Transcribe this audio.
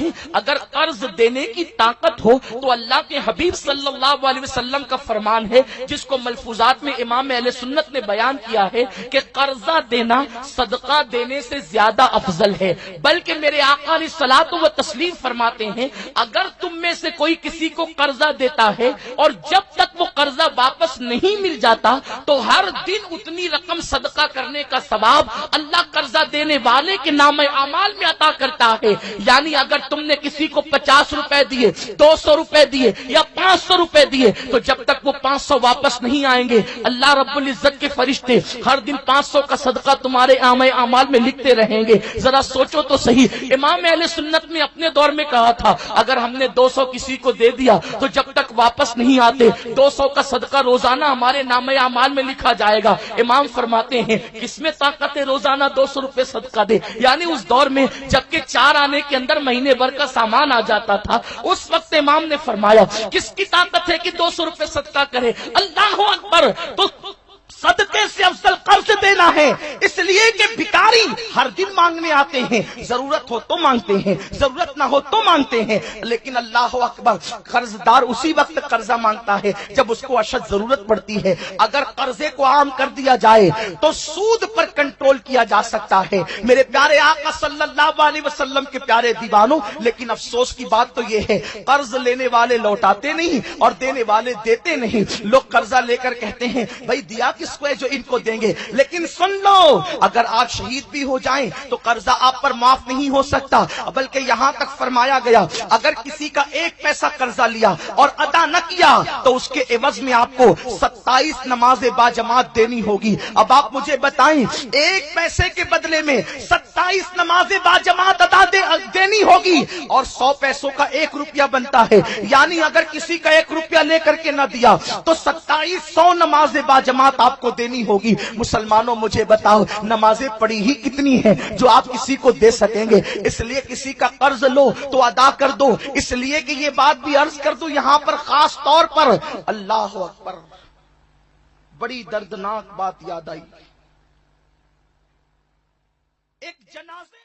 دیکھیں اگر قرض دینے کی طاقت ہو تو اللہ کے حبیب صلی اللہ علیہ وسلم کا فرمان ہے جس کو ملفوظات میں امام اہل سنت نے بیان کیا ہے کہ قرضہ دینا صدقہ دینے سے زیادہ افضل ہے، بلکہ میرے آقا علیہ الصلوۃ و تسلیم فرماتے ہیں اگر تم میں سے کوئی کسی کو قرضہ دیتا ہے اور جب تک وہ قرضہ واپس نہیں مل جاتا تو ہر دن اتنی رقم صدقہ کرنے کا ثواب اللہ قرضہ دینے والے کے نام اعمال میں عطا کرتا ہے۔ یعنی اگر تم نے کسی کو 50 روپے دیے، 200 روپے دیے یا 500 روپے دیے تو جب تک وہ 500 واپس نہیں آئیں گے اللہ رب العزت کے فرشتے ہر دن 500 کا صدقہ تمہارے اعمال میں لکھتے رہیں گے۔ ذرا سوچو تو صحیح، امام اہل سنت نے اپنے دور میں کہا تھا اگر ہم نے 200 کسی کو دے دیا تو جب تک واپس نہیں آتے 200 کا صدقہ روزانہ ہمارے نام اعمال میں لکھا جائے گا۔ امام فرماتے ہیں کس میں طاقت ہے روزانہ 200 روپے صدقہ دے؟ یعنی اس دور میں جبکہ 4 آنے کے اندر مہینے بھر کا سامان آ جاتا تھا، اس وقت امام نے فرمایا کس کی طاقت ہے کہ 200 روپے صدقہ کرے؟ اللہ اکبر! تو صدقے سے افضل قرض دینا ہے، اس لیے کہ بھکاری ہر دن مانگنے آتے ہیں، ضرورت ہو تو مانگتے ہیں، ضرورت نہ ہو تو مانگتے ہیں، لیکن اللہ اکبر قرض دار اسی وقت قرضہ مانگتا ہے جب اس کو اشد ضرورت پڑتی ہے۔ اگر قرضے کو عام کر دیا جائے تو سود پر کنٹرول کیا جا سکتا ہے۔ میرے پیارے آقا صلی اللہ علیہ وسلم کے پیارے دیوانوں، لیکن افسوس کی بات تو یہ ہے قرض لینے والے لوٹاتے نہیں اور دینے والے دیتے نہیں۔ لوگ قرضہ لے کر کہتے ہیں بھائی دیا کس کو ہے جو ان کو دیں گے، لیکن سن لو اگر آپ شہید بھی ہو جائیں تو قرضہ آپ پر معاف نہیں ہو سکتا، بلکہ یہاں تک فرمایا گیا اگر کسی کا 1 پیسہ قرضہ لیا اور ادا نہ کیا تو اس کے عوض میں آپ کو 27 نمازیں باجماعت دینی ہوگی۔ اب آپ مجھے بتائیں 1 پیسے کے بدلے میں 27 نمازیں باجماعت ادا دینی ہوگی اور 100 پیسوں کا 1 روپیہ بنتا ہے، یعنی اگر کسی کا 1 روپیہ لے کر کے نہ دیا تو 2700 نمازیں باجماعت آپ کو دینی ہوگی۔ مسلمانوں مجھے بتاؤ نمازیں پڑھی ہی کتنی ہیں جو آپ کسی کو دے سکیں گے؟ اس لیے کسی کا قرض لو تو ادا کر دو۔ اس لیے کہ یہ بات بھی عرض کر دو یہاں پر خاص طور پر، اللہ اکبر، بڑی دردناک بات یاد آئی۔ ایک جنازے